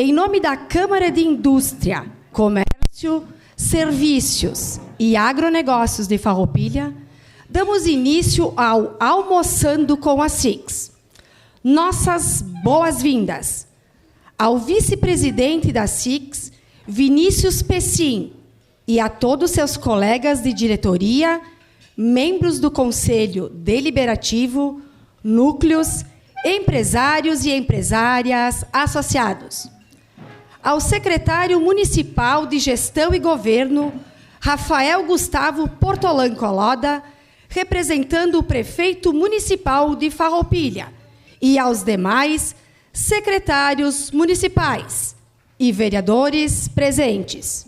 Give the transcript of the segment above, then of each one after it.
Em nome da Câmara de Indústria, Comércio, Serviços e Agronegócios de Farroupilha, damos início ao Almoçando com a SICS. Nossas boas-vindas ao vice-presidente da SICS, Vinícius Pessim, e a todos seus colegas de diretoria, membros do Conselho Deliberativo, núcleos, empresários e empresárias associados. Ao secretário municipal de Gestão e Governo, Rafael Gustavo Portolan Coloda, representando o prefeito municipal de Farroupilha, e aos demais secretários municipais e vereadores presentes,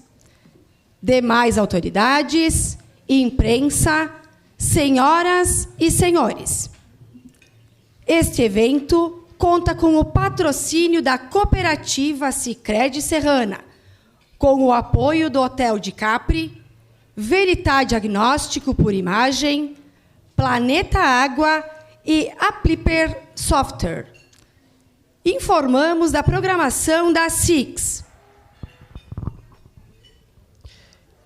demais autoridades, imprensa, senhoras e senhores. Este evento conta com o patrocínio da Cooperativa Sicredi Serrana, com o apoio do Hotel de Capri, Veritá Diagnóstico por Imagem, Planeta Água e Apliper Software. Informamos da programação da SICS.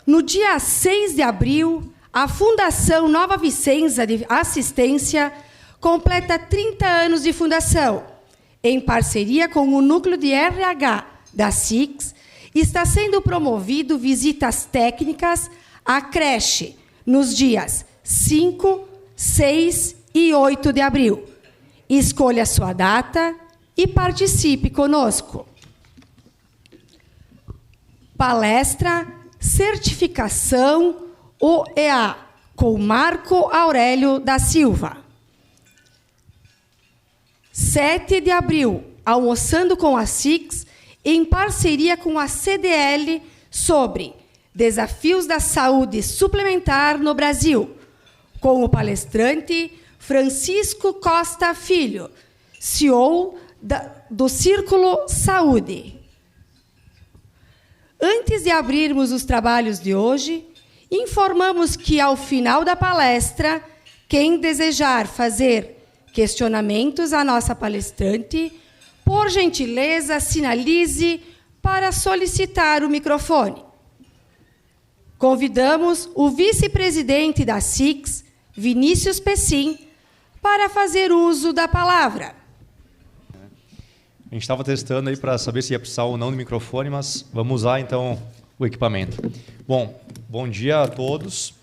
No dia 6 de abril, a Fundação Nova Vicenza de Assistência completa 30 anos de fundação. Em parceria com o Núcleo de RH da SICS, está sendo promovido visitas técnicas à creche nos dias 5, 6 e 8 de abril. Escolha sua data e participe conosco. Palestra Certificação OEA, com Marco Aurélio da Silva. 7 de abril, Almoçando com a SICS, em parceria com a CDL, sobre Desafios da Saúde Suplementar no Brasil, com o palestrante Francisco Costa Filho, CEO do Círculo Saúde. Antes de abrirmos os trabalhos de hoje, informamos que, ao final da palestra, quem desejar fazer questionamentos à nossa palestrante, por gentileza, sinalize para solicitar o microfone. Convidamos o vice-presidente da SICS, Vinícius Pessim, para fazer uso da palavra. A gente estava testando aí para saber se ia precisar ou não do microfone, mas vamos usar então o equipamento. Bom dia a todos.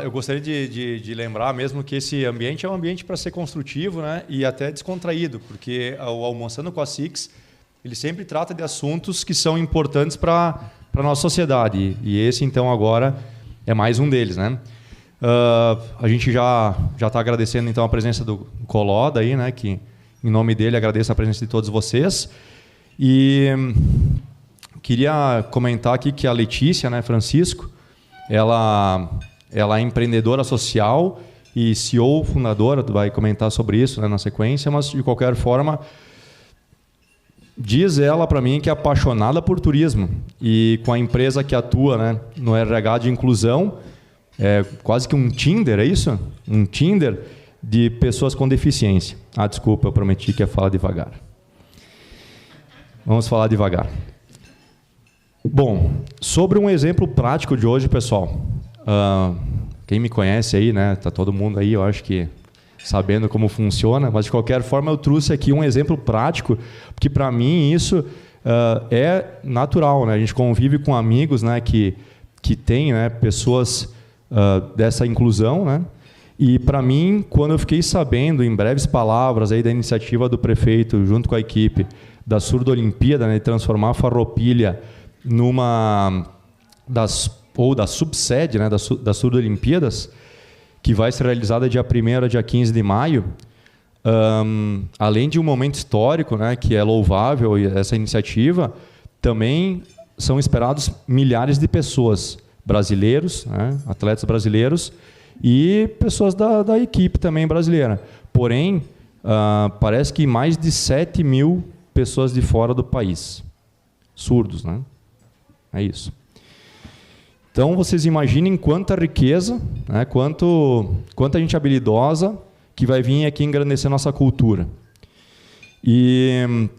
Eu gostaria de lembrar mesmo que esse ambiente é um ambiente para ser construtivo, né, e até descontraído, porque o Almoçando com a SICS, ele sempre trata de assuntos que são importantes para a nossa sociedade. E esse, então, agora é mais um deles, né? A gente já está agradecendo então a presença do Coloda aí, né, que em nome dele agradeço a presença de todos vocês. E queria comentar aqui que a Letícia, né, Francisco, ela é empreendedora social e CEO fundadora, vai comentar sobre isso, né, na sequência, mas de qualquer forma, diz ela para mim que é apaixonada por turismo e com a empresa que atua, né, no RH de inclusão, é quase que um Tinder, é isso? Um Tinder de pessoas com deficiência. Desculpa, eu prometi que ia falar devagar. Vamos falar devagar. Bom, sobre um exemplo prático de hoje, pessoal. Quem me conhece aí, né? Tá todo mundo aí, eu acho que sabendo como funciona, mas de qualquer forma eu trouxe aqui um exemplo prático, porque para mim isso é natural, né? A gente convive com amigos, né, que tem, né, pessoas dessa inclusão, né? E para mim, quando eu fiquei sabendo, em breves palavras, aí da iniciativa do prefeito junto com a equipe da Surdo Olimpíada, né, de transformar a Farroupilha numa da subsede, né, das Surdo Olimpíadas, que vai ser realizada dia 1º a dia 15 de maio, além de um momento histórico, né, que é louvável essa iniciativa, também são esperados milhares de pessoas, brasileiros, né, atletas brasileiros, e pessoas da equipe também brasileira. Porém, parece que mais de 7 mil pessoas de fora do país. Surdos, né? É isso. Então, vocês imaginem quanta riqueza, né, quanta gente habilidosa que vai vir aqui engrandecer nossa cultura. E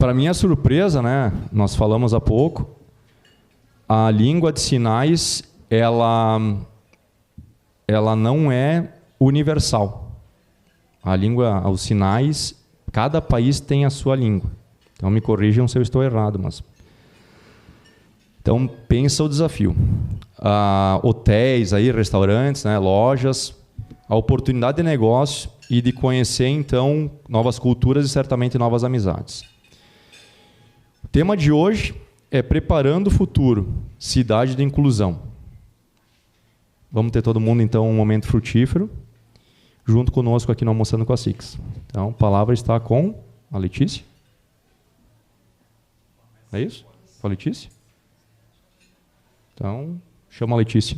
para minha surpresa, né, nós falamos há pouco, a língua de sinais, ela não é universal. A língua, os sinais, cada país tem a sua língua. Então me corrijam se eu estou errado, mas... Então pensa o desafio. Hotéis, aí, restaurantes, né, lojas, a oportunidade de negócio e de conhecer, então, novas culturas e certamente novas amizades. O tema de hoje é Preparando o Futuro, Cidade de Inclusão. Vamos ter todo mundo, então, um momento frutífero, junto conosco aqui no Almoçando com a Six. Então, a palavra está com a Letícia. É isso? Com a Letícia? Então, chama a Letícia.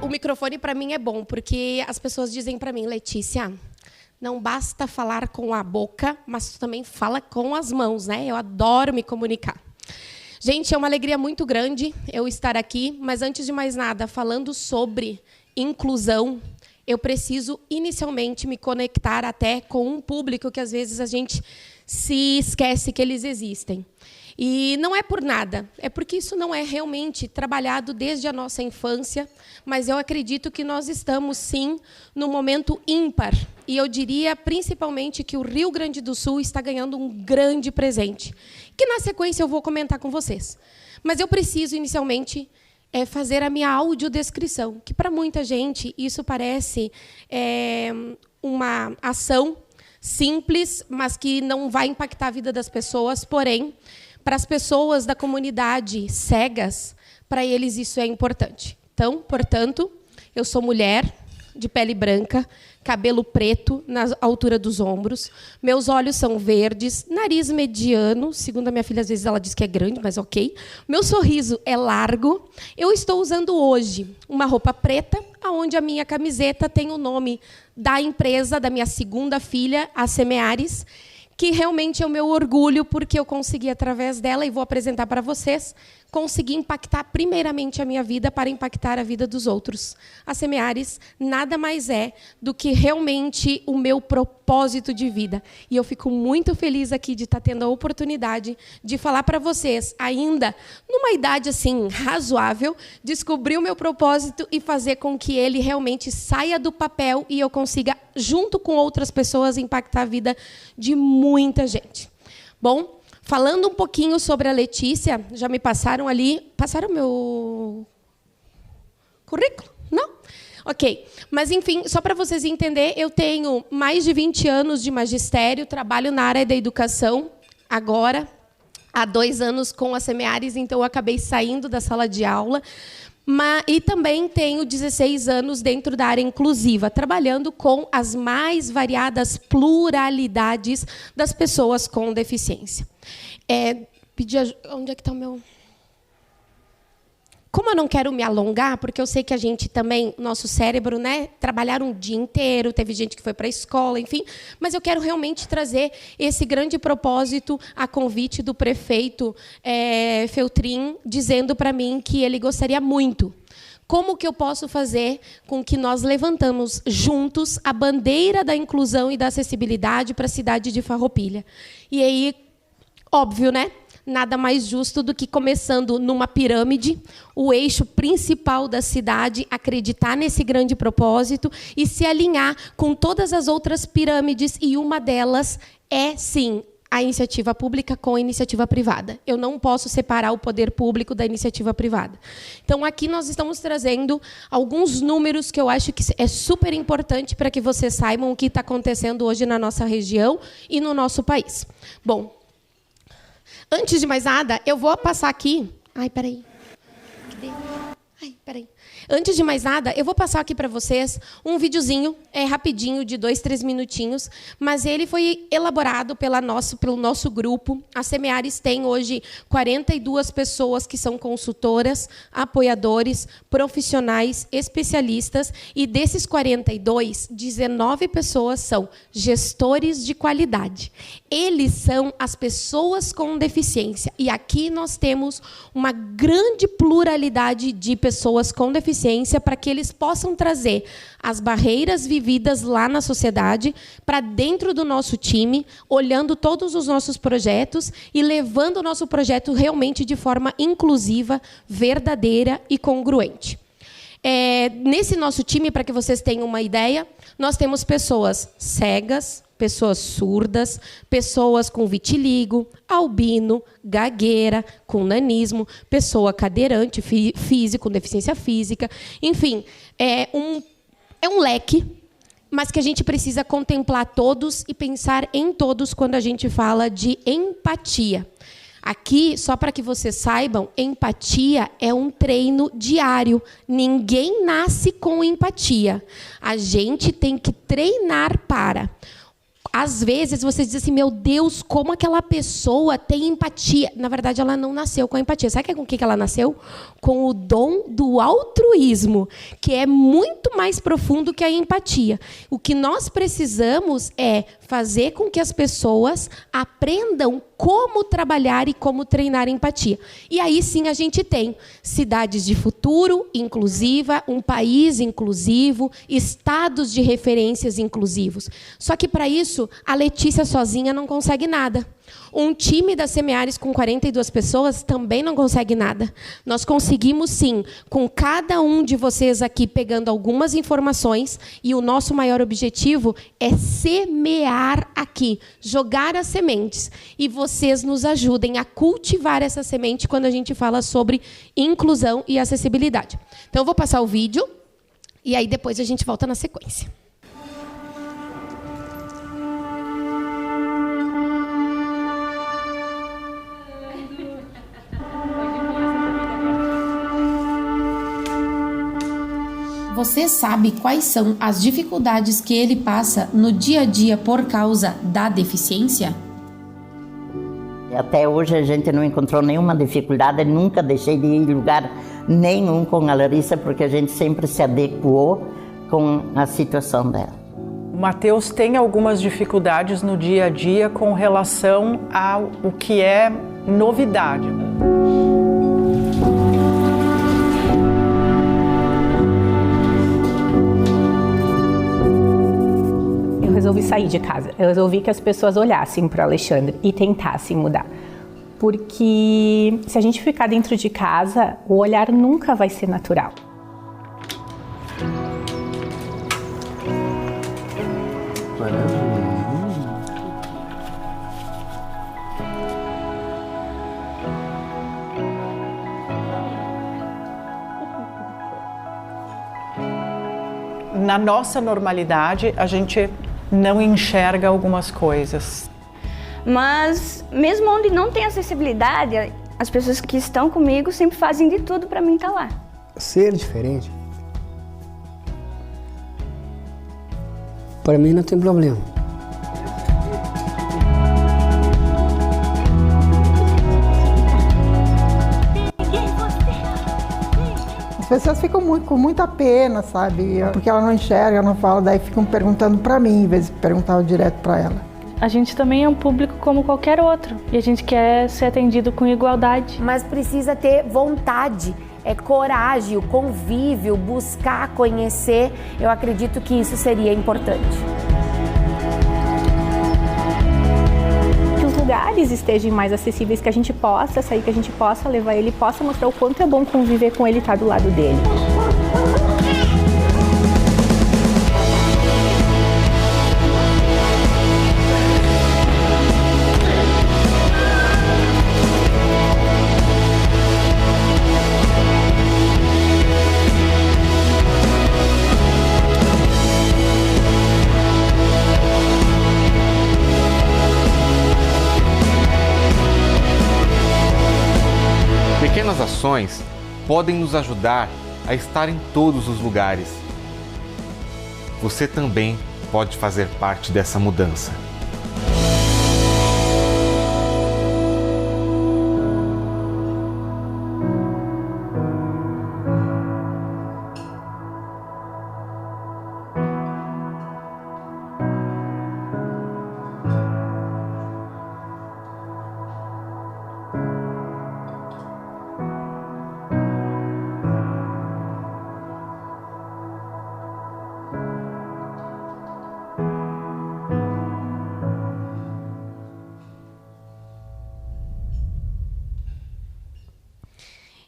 O microfone para mim é bom, porque as pessoas dizem para mim, Letícia, não basta falar com a boca, mas tu também fala com as mãos, né? Eu adoro me comunicar. Gente, é uma alegria muito grande eu estar aqui, mas antes de mais nada, falando sobre inclusão, eu preciso inicialmente me conectar até com um público que às vezes a gente se esquece que eles existem. E não é por nada, é porque isso não é realmente trabalhado desde a nossa infância, mas eu acredito que nós estamos, sim, num momento ímpar. E eu diria, principalmente, que o Rio Grande do Sul está ganhando um grande presente, que, na sequência, eu vou comentar com vocês. Mas eu preciso, inicialmente, fazer a minha audiodescrição, que, para muita gente, isso parece uma ação simples, mas que não vai impactar a vida das pessoas, porém, para as pessoas da comunidade cegas, para eles isso é importante. Então, portanto, eu sou mulher, de pele branca, cabelo preto na altura dos ombros, meus olhos são verdes, nariz mediano, segundo a minha filha, às vezes ela diz que é grande, mas ok. Meu sorriso é largo. Eu estou usando hoje uma roupa preta, onde a minha camiseta tem o nome da empresa da minha segunda filha, a Semeares, que realmente é o meu orgulho, porque eu consegui, através dela, e vou apresentar para vocês, conseguir impactar primeiramente a minha vida para impactar a vida dos outros. A Semeares nada mais é do que realmente o meu propósito de vida. E eu fico muito feliz aqui de estar tendo a oportunidade de falar para vocês, ainda numa idade assim razoável, descobrir o meu propósito e fazer com que ele realmente saia do papel e eu consiga, junto com outras pessoas, impactar a vida de muita gente. Bom, falando um pouquinho sobre a Letícia, já me passaram ali... Passaram o meu currículo? Não? Ok. Mas, enfim, só para vocês entenderem, eu tenho mais de 20 anos de magistério, trabalho na área da educação, agora, há 2 anos com a Semeares, então eu acabei saindo da sala de aula. E também tenho 16 anos dentro da área inclusiva, trabalhando com as mais variadas pluralidades das pessoas com deficiência. Onde é que está o meu... Como eu não quero me alongar, porque eu sei que a gente também, nosso cérebro, né, trabalhar um dia inteiro, teve gente que foi para a escola, enfim, mas eu quero realmente trazer esse grande propósito a convite do prefeito Feltrin, dizendo para mim que ele gostaria muito. Como que eu posso fazer com que nós levantamos juntos a bandeira da inclusão e da acessibilidade para a cidade de Farroupilha? E aí, óbvio, né? Nada mais justo do que começando numa pirâmide, o eixo principal da cidade, acreditar nesse grande propósito e se alinhar com todas as outras pirâmides, e uma delas é, sim, a iniciativa pública com a iniciativa privada. Eu não posso separar o poder público da iniciativa privada. Então, aqui nós estamos trazendo alguns números que eu acho que é super importante para que vocês saibam o que está acontecendo hoje na nossa região e no nosso país. Bom, antes de mais nada, eu vou passar aqui... Ai, peraí. Antes de mais nada, eu vou passar aqui para vocês um videozinho, rapidinho, de 2, 3 minutinhos, mas ele foi elaborado pelo nosso grupo. A Semeares tem hoje 42 pessoas que são consultoras, apoiadores, profissionais, especialistas, e desses 42, 19 pessoas são gestores de qualidade. Eles são as pessoas com deficiência. E aqui nós temos uma grande pluralidade de pessoas com deficiência para que eles possam trazer as barreiras vividas lá na sociedade para dentro do nosso time, olhando todos os nossos projetos e levando o nosso projeto realmente de forma inclusiva, verdadeira e congruente. Nesse nosso time, para que vocês tenham uma ideia, nós temos pessoas cegas, pessoas surdas, pessoas com vitiligo, albino, gagueira, com nanismo, pessoa cadeirante, físico, com deficiência física. Enfim, é um leque, mas que a gente precisa contemplar todos e pensar em todos quando a gente fala de empatia. Aqui, só para que vocês saibam, empatia é um treino diário. Ninguém nasce com empatia. A gente tem que treinar para... Às vezes, vocês dizem assim, meu Deus, como aquela pessoa tem empatia. Na verdade, ela não nasceu com a empatia. Sabe com o que ela nasceu? Com o dom do altruísmo, que é muito mais profundo que a empatia. O que nós precisamos é fazer com que as pessoas aprendam como trabalhar e como treinar empatia. E aí sim a gente tem cidades de futuro inclusiva, um país inclusivo, estados de referências inclusivos. Só que para isso a Letícia sozinha não consegue nada. Um time da Semeares com 42 pessoas também não consegue nada. Nós conseguimos, sim, com cada um de vocês aqui pegando algumas informações, e o nosso maior objetivo é semear aqui, jogar as sementes, e vocês nos ajudem a cultivar essa semente quando a gente fala sobre inclusão e acessibilidade. Então, eu vou passar o vídeo, e aí depois a gente volta na sequência. Você sabe quais são as dificuldades que ele passa no dia a dia por causa da deficiência? Até hoje a gente não encontrou nenhuma dificuldade, nunca deixei de ir em lugar nenhum com a Larissa, porque a gente sempre se adequou com a situação dela. O Matheus tem algumas dificuldades no dia a dia com relação ao que é novidade. Eu resolvi sair de casa, eu resolvi que as pessoas olhassem para o Alexandre e tentassem mudar. Porque se a gente ficar dentro de casa, o olhar nunca vai ser natural. na nossa normalidade, a gente não enxerga algumas coisas. Mas, mesmo onde não tem acessibilidade, as pessoas que estão comigo sempre fazem de tudo para mim estar lá. Ser diferente, para mim não tem problema. As pessoas ficam com muita pena, sabe? Porque ela não enxerga, não fala, daí ficam perguntando para mim, em vez de perguntar direto para ela. A gente também é um público como qualquer outro e a gente quer ser atendido com igualdade. Mas precisa ter vontade, coragem, o convívio, buscar conhecer. Eu acredito que isso seria importante. Que os lugares estejam mais acessíveis, que a gente possa sair, que a gente possa levar ele, possa mostrar o quanto é bom conviver com ele e estar do lado dele. Pequenas ações podem nos ajudar a estar em todos os lugares. Você também pode fazer parte dessa mudança.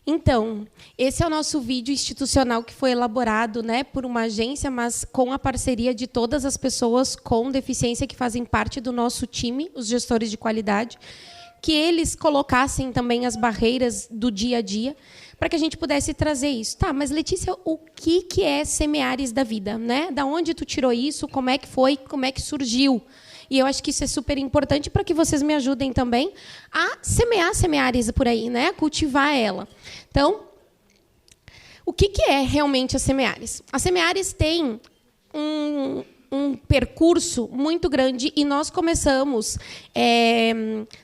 Então, esse é o nosso vídeo institucional que foi elaborado, né, por uma agência, mas com a parceria de todas as pessoas com deficiência que fazem parte do nosso time, os gestores de qualidade, que eles colocassem também as barreiras do dia a dia, para que a gente pudesse trazer isso. Tá, mas Letícia, o que é Semeares da Vida, né? Da onde tu tirou isso? Como é que foi? Como é que surgiu? E eu acho que isso é super importante para que vocês me ajudem também a semear Semeares por aí, né? A cultivar ela. Então, o que é realmente a Semeares? A Semeares tem um percurso muito grande e nós começamos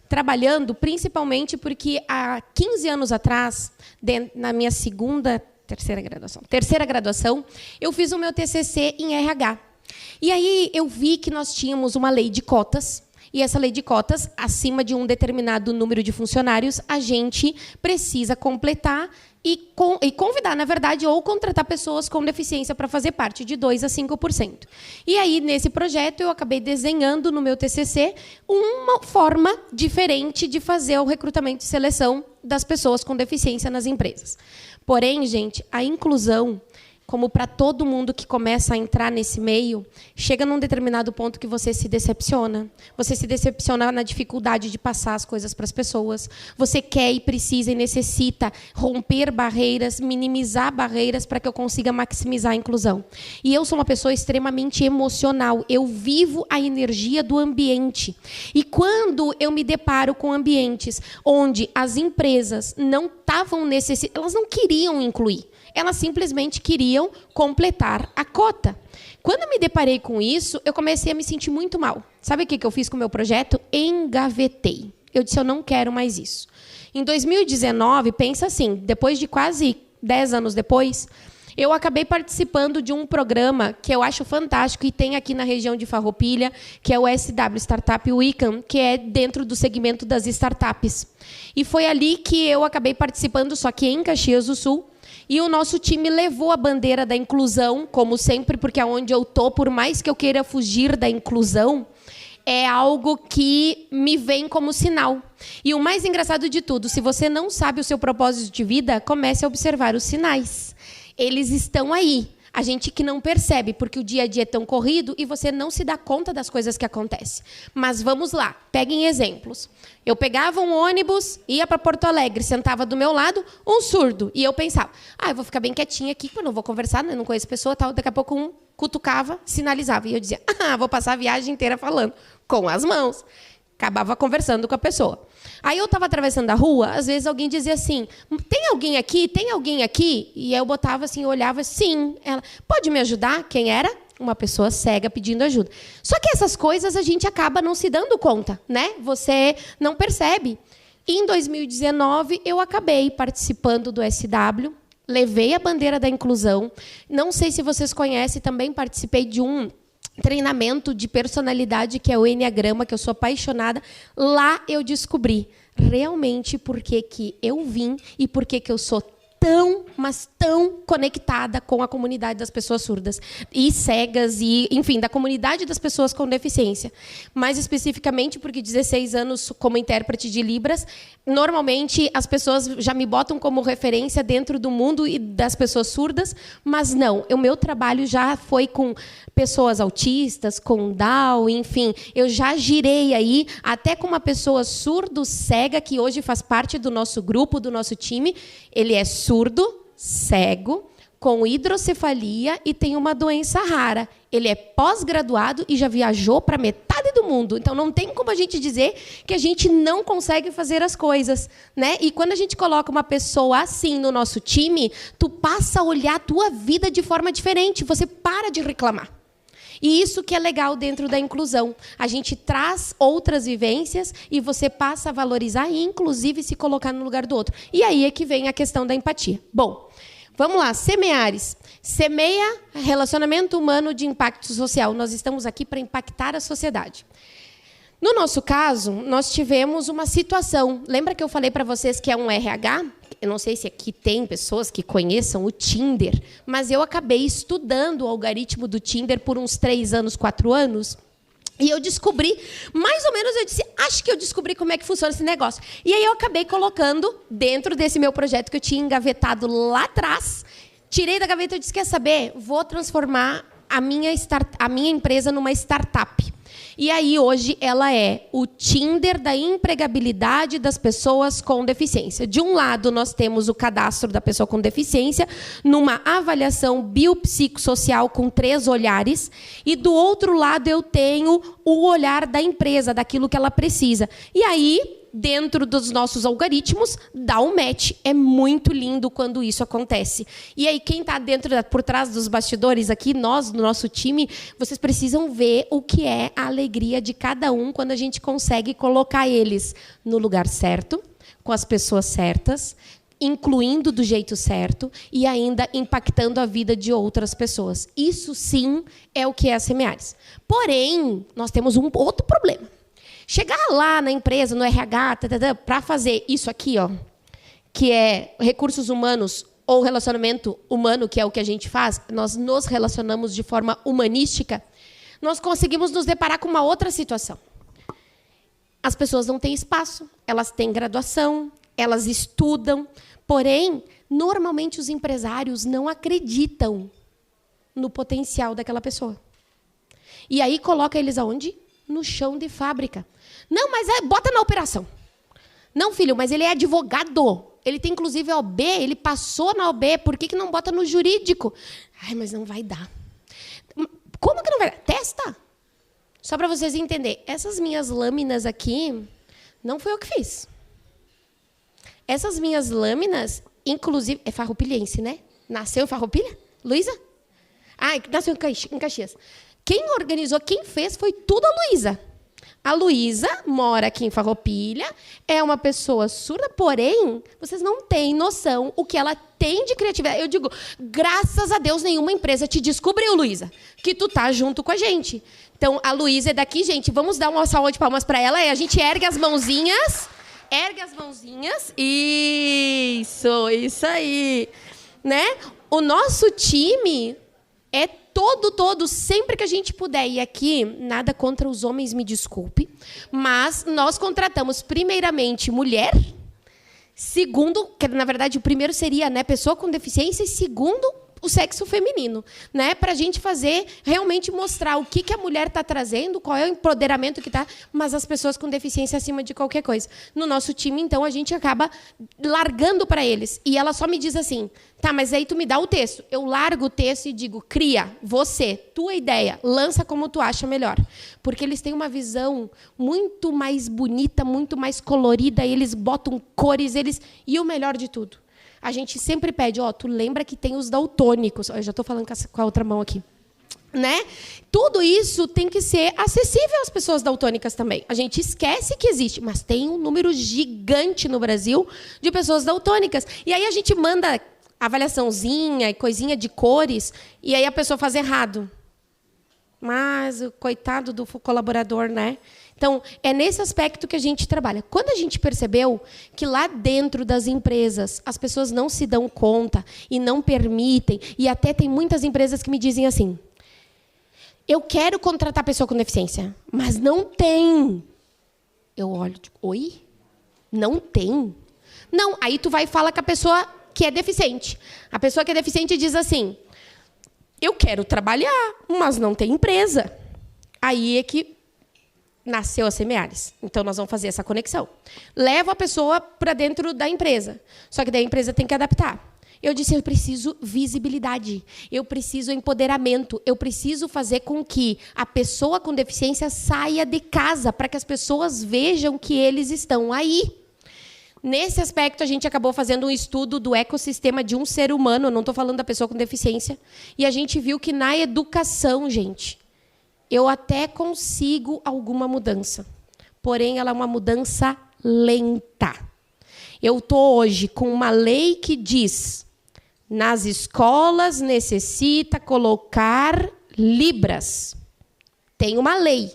trabalhando principalmente porque há 15 anos atrás, na minha terceira graduação, eu fiz o meu TCC em RH. E aí eu vi que nós tínhamos uma lei de cotas, e essa lei de cotas, acima de um determinado número de funcionários, a gente precisa completar e convidar, na verdade, ou contratar pessoas com deficiência para fazer parte, de 2% a 5%. E aí, nesse projeto, eu acabei desenhando no meu TCC uma forma diferente de fazer o recrutamento e seleção das pessoas com deficiência nas empresas. Porém, gente, a inclusão, como para todo mundo que começa a entrar nesse meio, chega num determinado ponto que você se decepciona. Você se decepciona na dificuldade de passar as coisas para as pessoas. Você quer e precisa e necessita romper barreiras, minimizar barreiras para que eu consiga maximizar a inclusão. E eu sou uma pessoa extremamente emocional. Eu vivo a energia do ambiente. E quando eu me deparo com ambientes onde as empresas não estavam necessitando, elas não queriam incluir. Elas simplesmente queriam completar a cota. Quando eu me deparei com isso, eu comecei a me sentir muito mal. Sabe o que eu fiz com o meu projeto? Engavetei. Eu disse, eu não quero mais isso. Em 2019, pensa assim, depois de quase 10 anos depois, eu acabei participando de um programa que eu acho fantástico e tem aqui na região de Farroupilha, que é o SW Startup Weekend, que é dentro do segmento das startups. E foi ali que eu acabei participando, só que em Caxias do Sul. E o nosso time levou a bandeira da inclusão, como sempre, porque aonde eu estou, por mais que eu queira fugir da inclusão, é algo que me vem como sinal. E o mais engraçado de tudo, se você não sabe o seu propósito de vida, comece a observar os sinais. Eles estão aí. A gente que não percebe, porque o dia a dia é tão corrido e você não se dá conta das coisas que acontecem. Mas vamos lá, peguem exemplos. Eu pegava um ônibus, ia para Porto Alegre, sentava do meu lado um surdo. E eu pensava, eu vou ficar bem quietinha aqui, eu não vou conversar, eu não conheço pessoa, tal. Daqui a pouco cutucava, sinalizava. E eu dizia, vou passar a viagem inteira falando com as mãos. Acabava conversando com a pessoa. Aí eu estava atravessando a rua, às vezes alguém dizia assim, tem alguém aqui? Tem alguém aqui? E eu botava assim, eu olhava, sim. Ela, pode me ajudar? Quem era? Uma pessoa cega pedindo ajuda. Só que essas coisas a gente acaba não se dando conta, né? Você não percebe. E em 2019, eu acabei participando do SW, levei a bandeira da inclusão. Não sei se vocês conhecem, também participei de um treinamento de personalidade, que é o Enneagrama, que eu sou apaixonada. Lá eu descobri realmente por que eu vim e por que eu sou tão, mas tão conectada com a comunidade das pessoas surdas e cegas, e, enfim, da comunidade das pessoas com deficiência. Mais especificamente porque 16 anos como intérprete de Libras, normalmente as pessoas já me botam como referência dentro do mundo e das pessoas surdas, mas não, o meu trabalho já foi com pessoas autistas, com Down, enfim, eu já girei aí até com uma pessoa surdo-cega que hoje faz parte do nosso grupo, do nosso time. Ele é surdo, cego, com hidrocefalia e tem uma doença rara. Ele é pós-graduado e já viajou para metade do mundo. Então, não tem como a gente dizer que a gente não consegue fazer as coisas, né? E quando a gente coloca uma pessoa assim no nosso time, tu passa a olhar a tua vida de forma diferente. Você para de reclamar. E isso que é legal dentro da inclusão. A gente traz outras vivências e você passa a valorizar e, inclusive, se colocar no lugar do outro. E aí é que vem a questão da empatia. Bom, vamos lá. Semeares. Semeia relacionamento humano de impacto social. Nós estamos aqui para impactar a sociedade. No nosso caso, nós tivemos uma situação. Lembra que eu falei para vocês que é um RH? Eu não sei se aqui tem pessoas que conheçam o Tinder, mas eu acabei estudando o algoritmo do Tinder por uns 3 anos, 4 anos. E eu descobri, mais ou menos, eu disse, acho que eu descobri como é que funciona esse negócio. E aí eu acabei colocando dentro desse meu projeto que eu tinha engavetado lá atrás. Tirei da gaveta e disse, quer saber? Vou transformar a minha empresa numa startup. E aí, hoje, ela é o Tinder da empregabilidade das pessoas com deficiência. De um lado, nós temos o cadastro da pessoa com deficiência, numa avaliação biopsicossocial com 3 olhares. E, do outro lado, eu tenho o olhar da empresa, daquilo que ela precisa. E aí, dentro dos nossos algoritmos, dá um match. É muito lindo quando isso acontece. E aí, quem está por trás dos bastidores aqui, nós, no nosso time, vocês precisam ver o que é a alegria de cada um quando a gente consegue colocar eles no lugar certo, com as pessoas certas, incluindo do jeito certo e ainda impactando a vida de outras pessoas. Isso, sim, é o que é a Semeares. Porém, nós temos um outro problema. Chegar lá na empresa, no RH, para fazer isso aqui, ó, que é recursos humanos ou relacionamento humano, que é o que a gente faz, nós nos relacionamos de forma humanística, nós conseguimos nos deparar com uma outra situação. As pessoas não têm espaço, elas têm graduação, elas estudam, porém, normalmente os empresários não acreditam no potencial daquela pessoa. E aí coloca eles aonde? No chão de fábrica. Não, mas bota na operação. Não, filho, mas ele é advogado. Ele tem, inclusive, a OB, ele passou na OB. Por que não bota no jurídico? Ai, mas não vai dar. Como que não vai dar? Testa. Só para vocês entenderem. Essas minhas lâminas aqui, não foi eu que fiz. Essas minhas lâminas, inclusive... É farroupilhense, né? Nasceu em Farroupilha? Luísa? Ah, nasceu em Caxias. Quem organizou, quem fez, foi tudo a Luísa. A Luísa mora aqui em Farroupilha, é uma pessoa surda, porém, vocês não têm noção o que ela tem de criatividade. Eu digo, graças a Deus, nenhuma empresa te descobriu, Luísa, que tu tá junto com a gente. Então, a Luísa é daqui, gente, vamos dar uma salva de palmas para ela. A gente ergue as mãozinhas, isso aí, né? O nosso time é todo, sempre que a gente puder. E aqui, nada contra os homens, me desculpe, mas nós contratamos, primeiramente, mulher, segundo, que na verdade o primeiro seria, né, pessoa com deficiência, e segundo, o sexo feminino, né? Para a gente fazer, realmente mostrar o que a mulher está trazendo, qual é o empoderamento que está, mas as pessoas com deficiência acima de qualquer coisa. No nosso time, então, a gente acaba largando para eles. E ela só me diz assim, tá, mas aí tu me dá o texto. Eu largo o texto e digo, cria, você, tua ideia, lança como tu acha melhor. Porque eles têm uma visão muito mais bonita, muito mais colorida, eles botam cores, e o melhor de tudo, a gente sempre pede, tu lembra que tem os daltônicos. Eu já estou falando com a outra mão aqui. Né? Tudo isso tem que ser acessível às pessoas daltônicas também. A gente esquece que existe, mas tem um número gigante no Brasil de pessoas daltônicas. E aí a gente manda avaliaçãozinha e coisinha de cores, e aí a pessoa faz errado. Mas o coitado do colaborador, né? Então, é nesse aspecto que a gente trabalha. Quando a gente percebeu que lá dentro das empresas as pessoas não se dão conta e não permitem, e até tem muitas empresas que me dizem assim, eu quero contratar pessoa com deficiência, mas não tem. Eu olho, digo, oi? Não tem? Não, aí tu vai e fala com a pessoa que é deficiente. A pessoa que é deficiente diz assim, eu quero trabalhar, mas não tem empresa. Aí é que nasceu a Semeares. Então, nós vamos fazer essa conexão. Levo a pessoa para dentro da empresa. Só que daí a empresa tem que adaptar. Eu disse, eu preciso visibilidade, eu preciso empoderamento, eu preciso fazer com que a pessoa com deficiência saia de casa, para que as pessoas vejam que eles estão aí. Nesse aspecto, a gente acabou fazendo um estudo do ecossistema de um ser humano, não estou falando da pessoa com deficiência, e a gente viu que na educação, gente, eu até consigo alguma mudança, porém ela é uma mudança lenta. Eu estou hoje com uma lei que diz, nas escolas necessita colocar libras. Tem uma lei.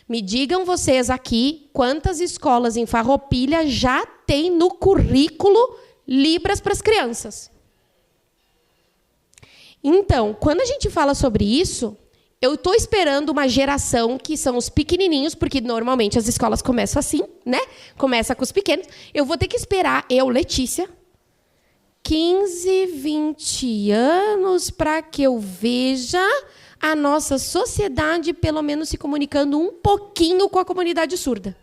Me digam vocês aqui quantas escolas em Farroupilha já tem no currículo libras para as crianças. Então, quando a gente fala sobre isso, eu estou esperando uma geração que são os pequenininhos, porque normalmente as escolas começam assim, né? Começa com os pequenos. Eu vou ter que esperar, eu, Letícia, 15, 20 anos para que eu veja a nossa sociedade, pelo menos, se comunicando um pouquinho com a comunidade surda.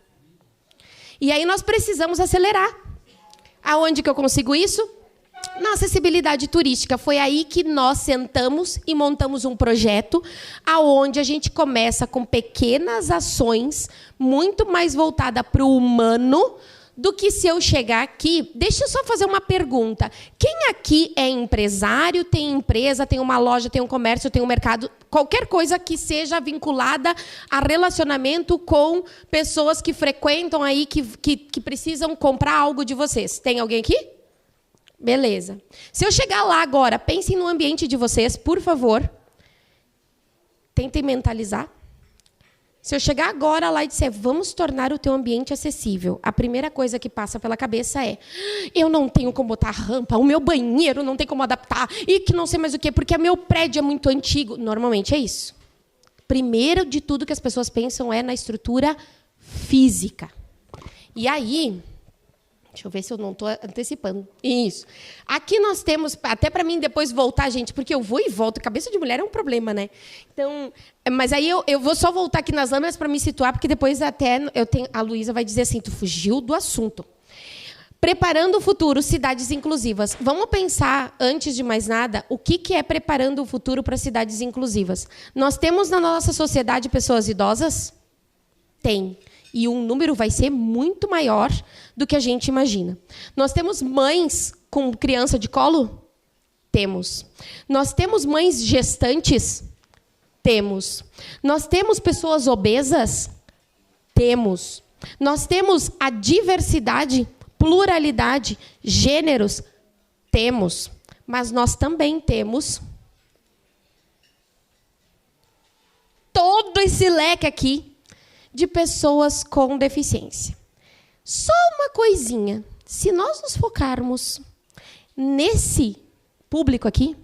E aí nós precisamos acelerar. Aonde que eu consigo isso? Na acessibilidade turística. Foi aí que nós sentamos e montamos um projeto aonde a gente começa com pequenas ações, muito mais voltada para o humano, do que se eu chegar aqui... Deixa eu só fazer uma pergunta. Quem aqui é empresário, tem empresa, tem uma loja, tem um comércio, tem um mercado, qualquer coisa que seja vinculada a relacionamento com pessoas que frequentam aí, que precisam comprar algo de vocês? Tem alguém aqui? Beleza. Se eu chegar lá agora, pensem no ambiente de vocês, por favor. Tentem mentalizar. Se eu chegar agora lá e disser, vamos tornar o teu ambiente acessível, a primeira coisa que passa pela cabeça é, eu não tenho como botar rampa, o meu banheiro não tem como adaptar, e que não sei mais o quê, porque o meu prédio é muito antigo. Normalmente é isso. Primeiro de tudo que as pessoas pensam é na estrutura física. E aí... Deixa eu ver se eu não estou antecipando. Isso. Aqui nós temos, até para mim depois voltar, gente, porque eu vou e volto. Cabeça de mulher é um problema, né? Então, mas aí eu vou só voltar aqui nas lâminas para me situar, porque depois até a Luísa vai dizer assim, tu fugiu do assunto. Preparando o futuro, cidades inclusivas. Vamos pensar, antes de mais nada, o que é preparando o futuro para cidades inclusivas. Nós temos na nossa sociedade pessoas idosas? Tem. E um número vai ser muito maior do que a gente imagina. Nós temos mães com criança de colo? Temos. Nós temos mães gestantes? Temos. Nós temos pessoas obesas? Temos. Nós temos a diversidade, pluralidade, gêneros? Temos. Mas nós também temos todo esse leque aqui de pessoas com deficiência. Só uma coisinha. Se nós nos focarmos nesse público aqui,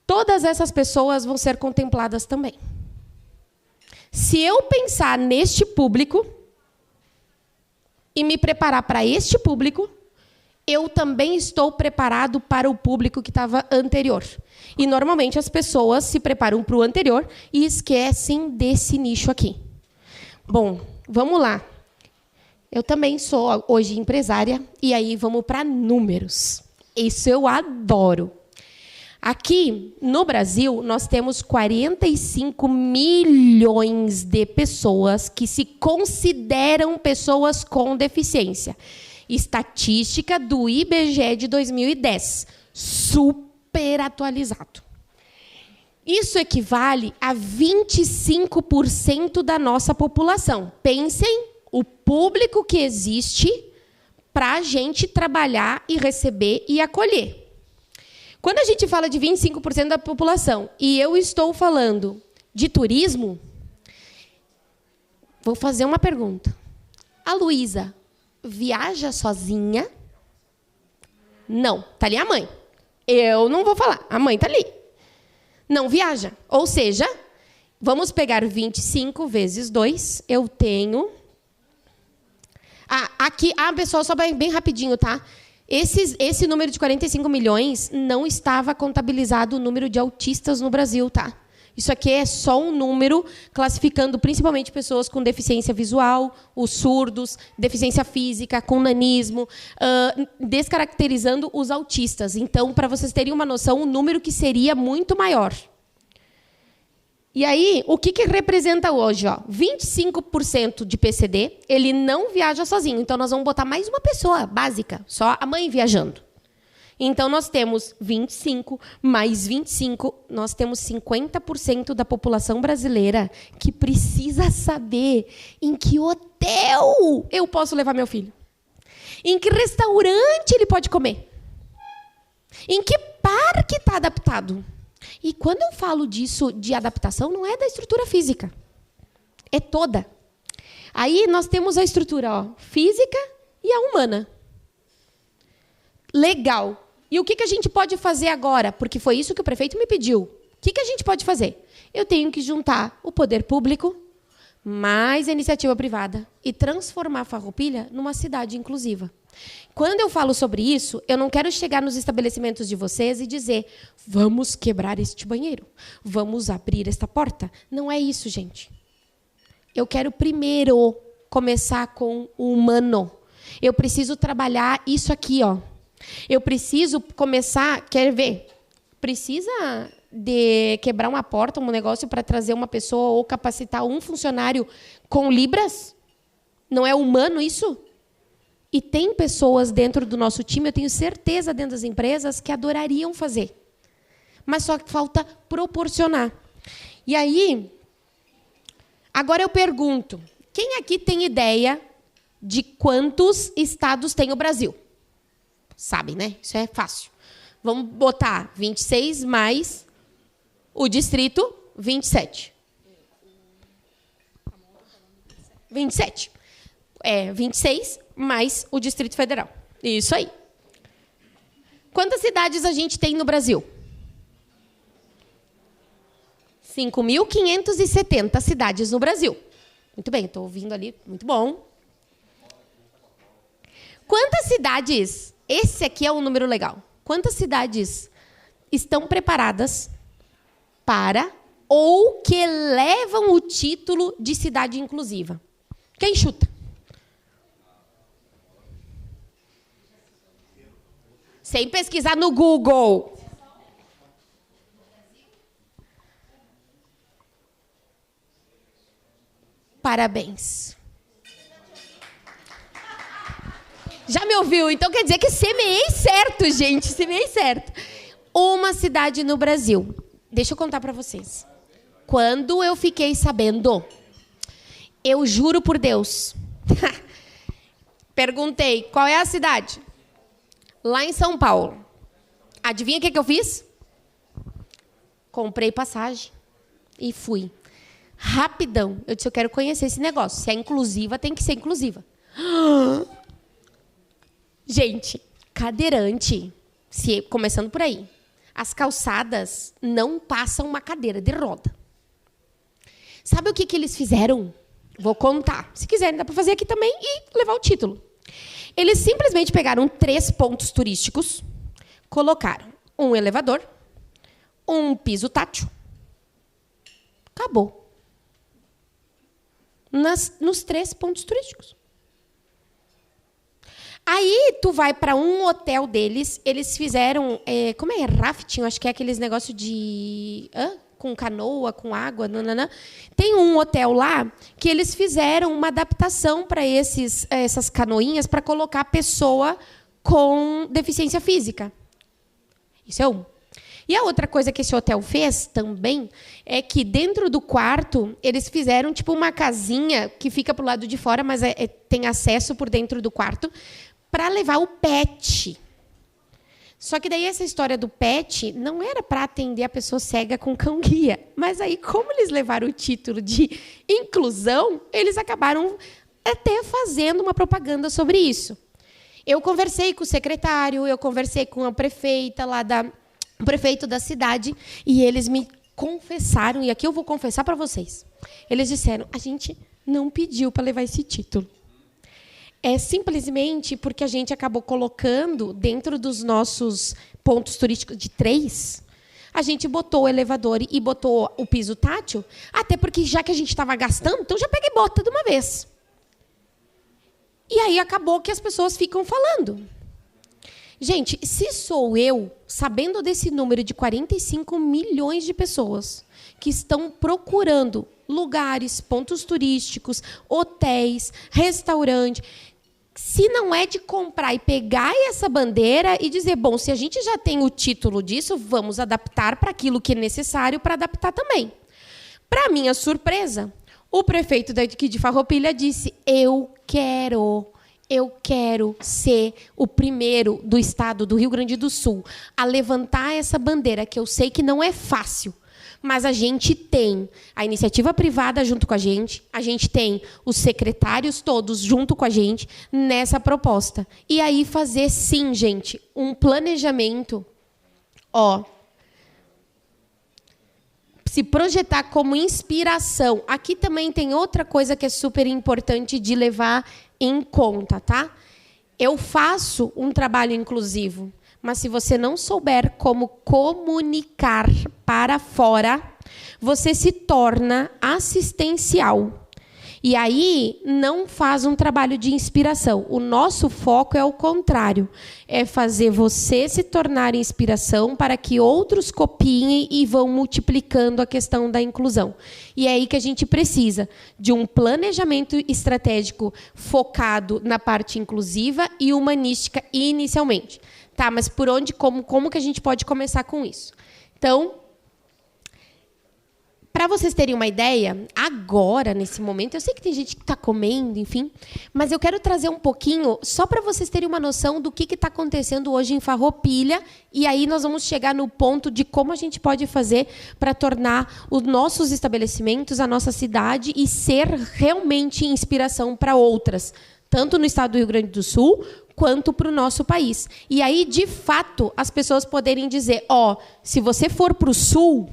todas essas pessoas vão ser contempladas também. Se eu pensar neste público e me preparar para este público, eu também estou preparado para o público que estava anterior. E, normalmente, as pessoas se preparam para o anterior e esquecem desse nicho aqui. Bom, vamos lá. Eu também sou, hoje, empresária, e aí vamos para números. Isso eu adoro. Aqui, no Brasil, nós temos 45 milhões de pessoas que se consideram pessoas com deficiência. Estatística do IBGE de 2010. Super atualizado. Isso equivale a 25% da nossa população. Pensem o público que existe para a gente trabalhar e receber e acolher. Quando a gente fala de 25% da população e eu estou falando de turismo, vou fazer uma pergunta. A Luísa viaja sozinha? Não. Está ali a mãe. Eu não vou falar. A mãe está ali. Não viaja. Ou seja, vamos pegar 25 vezes 2. Eu tenho... aqui, pessoal, só bem rapidinho, tá? Esse número de 45 milhões não estava contabilizado o número de autistas no Brasil, tá? Isso aqui é só um número classificando principalmente pessoas com deficiência visual, os surdos, deficiência física, com nanismo, descaracterizando os autistas. Então, para vocês terem uma noção, um número que seria muito maior. E aí, o que representa hoje? 25% de PCD, ele não viaja sozinho. Então, nós vamos botar mais uma pessoa básica, só a mãe viajando. Então, nós temos 25 mais 25, nós temos 50% da população brasileira que precisa saber em que hotel eu posso levar meu filho. Em que restaurante ele pode comer. Em que parque está adaptado. E quando eu falo disso, de adaptação, não é da estrutura física. É toda. Aí nós temos a estrutura física e a humana. Legal. E o que a gente pode fazer agora? Porque foi isso que o prefeito me pediu. O que a gente pode fazer? Eu tenho que juntar o poder público mais a iniciativa privada e transformar Farroupilha numa cidade inclusiva. Quando eu falo sobre isso, eu não quero chegar nos estabelecimentos de vocês e dizer vamos quebrar este banheiro, vamos abrir esta porta. Não é isso, gente. Eu quero primeiro começar com o humano. Eu preciso trabalhar isso aqui, ó. Eu preciso começar, quer ver? Precisa de quebrar uma porta, um negócio para trazer uma pessoa ou capacitar um funcionário com libras? Não é humano isso? E tem pessoas dentro do nosso time, eu tenho certeza, dentro das empresas, que adorariam fazer. Mas só falta proporcionar. E aí, agora eu pergunto, quem aqui tem ideia de quantos estados tem o Brasil? Sabe, né? Isso é fácil. Vamos botar 26 mais o distrito, 27. 27. 26 mais o Distrito Federal. Isso aí. Quantas cidades a gente tem no Brasil? 5.570 cidades no Brasil. Muito bem, estou ouvindo ali. Muito bom. Quantas cidades... Esse aqui é um número legal. Quantas cidades estão preparadas para ou que levam o título de cidade inclusiva? Quem chuta? Sem pesquisar no Google. Parabéns. Já me ouviu? Então quer dizer que semeei certo, gente. Semeei certo. Uma cidade no Brasil. Deixa eu contar para vocês. Quando eu fiquei sabendo, eu juro por Deus. Perguntei, qual é a cidade? Lá em São Paulo. Adivinha o que eu fiz? Comprei passagem e fui. Rapidão. Eu disse, eu quero conhecer esse negócio. Se é inclusiva, tem que ser inclusiva. Gente, cadeirante, começando por aí. As calçadas não passam uma cadeira de roda. Sabe o que eles fizeram? Vou contar. Se quiserem, dá para fazer aqui também e levar o título. Eles simplesmente pegaram 3 pontos turísticos, colocaram um elevador, um piso tátil. Acabou. Nos 3 pontos turísticos. Aí tu vai para um hotel deles, eles fizeram, como é rafting? Acho que é aqueles negócios de com canoa, com água, nanana. Tem um hotel lá que eles fizeram uma adaptação para essas canoinhas para colocar a pessoa com deficiência física. Isso é um. E a outra coisa que esse hotel fez também é que dentro do quarto eles fizeram tipo uma casinha que fica pro lado de fora, mas tem acesso por dentro do quarto para levar o pet. Só que daí essa história do pet não era para atender a pessoa cega com cão-guia. Mas aí, como eles levaram o título de inclusão, eles acabaram até fazendo uma propaganda sobre isso. Eu conversei com o secretário, eu conversei com a prefeita lá o prefeito da cidade, e eles me confessaram, e aqui eu vou confessar para vocês. Eles disseram, a gente não pediu para levar esse título. É simplesmente porque a gente acabou colocando dentro dos nossos pontos turísticos de 3, a gente botou o elevador e botou o piso tátil, até porque já que a gente estava gastando, então já peguei bota de uma vez. E aí acabou que as pessoas ficam falando. Gente, se sou eu, sabendo desse número de 45 milhões de pessoas que estão procurando lugares, pontos turísticos, hotéis, restaurantes, se não é de comprar e pegar essa bandeira e dizer, bom, se a gente já tem o título disso, vamos adaptar para aquilo que é necessário para adaptar também. Para minha surpresa, o prefeito daqui de Farroupilha disse, eu quero ser o primeiro do estado do Rio Grande do Sul a levantar essa bandeira, que eu sei que não é fácil, mas a gente tem a iniciativa privada junto com a gente tem os secretários todos junto com a gente nessa proposta. E aí fazer, sim, gente, um planejamento, se projetar como inspiração. Aqui também tem outra coisa que é super importante de levar em conta, tá? Eu faço um trabalho inclusivo, mas se você não souber como comunicar para fora, você se torna assistencial. E aí não faz um trabalho de inspiração. O nosso foco é o contrário. É fazer você se tornar inspiração para que outros copiem e vão multiplicando a questão da inclusão. E é aí que a gente precisa de um planejamento estratégico focado na parte inclusiva e humanística inicialmente. Tá, mas por onde, como que a gente pode começar com isso? Então, para vocês terem uma ideia, agora, nesse momento, eu sei que tem gente que está comendo, enfim, mas eu quero trazer um pouquinho, só para vocês terem uma noção do que está acontecendo hoje em Farroupilha, e aí nós vamos chegar no ponto de como a gente pode fazer para tornar os nossos estabelecimentos, a nossa cidade, e ser realmente inspiração para outras, tanto no estado do Rio Grande do Sul, quanto para o nosso país. E aí, de fato, as pessoas poderem dizer, se você for para o Sul,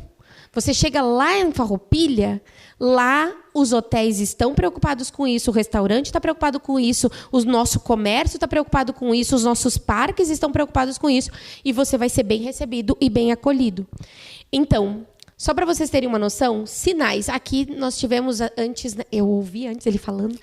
você chega lá em Farroupilha, lá os hotéis estão preocupados com isso, o restaurante está preocupado com isso, o nosso comércio está preocupado com isso, os nossos parques estão preocupados com isso, e você vai ser bem recebido e bem acolhido. Então, só para vocês terem uma noção, sinais. Aqui nós tivemos antes, eu ouvi antes ele falando,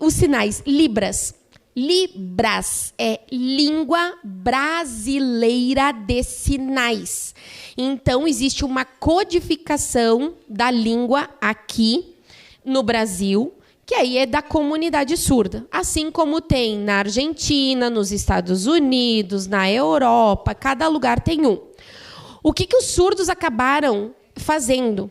os sinais, Libras. Libras é Língua Brasileira de Sinais. Então, existe uma codificação da língua aqui no Brasil, que aí é da comunidade surda. Assim como tem na Argentina, nos Estados Unidos, na Europa, cada lugar tem um. O que os surdos acabaram fazendo?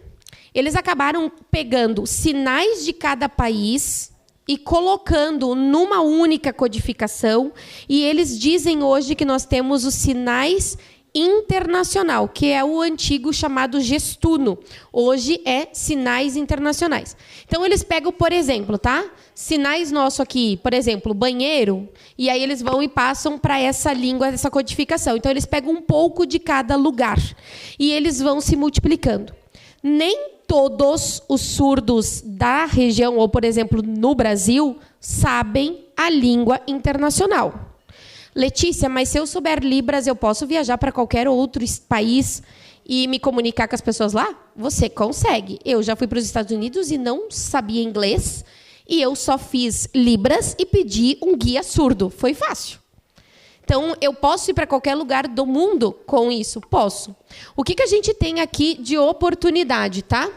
Eles acabaram pegando sinais de cada país e colocando numa única codificação, e eles dizem hoje que nós temos os sinais internacional, que é o antigo chamado gestuno. Hoje é sinais internacionais. Então, eles pegam, por exemplo, tá? Sinais nosso aqui, por exemplo, banheiro, e aí eles vão e passam para essa língua, essa codificação. Então, eles pegam um pouco de cada lugar, e eles vão se multiplicando. Nem todos os surdos da região, ou, por exemplo, no Brasil, sabem a língua internacional. Letícia, mas se eu souber Libras, eu posso viajar para qualquer outro país e me comunicar com as pessoas lá? Você consegue. Eu já fui para os Estados Unidos e não sabia inglês, e eu só fiz Libras e pedi um guia surdo. Foi fácil. Então, eu posso ir para qualquer lugar do mundo com isso? Posso. O que a gente tem aqui de oportunidade, tá?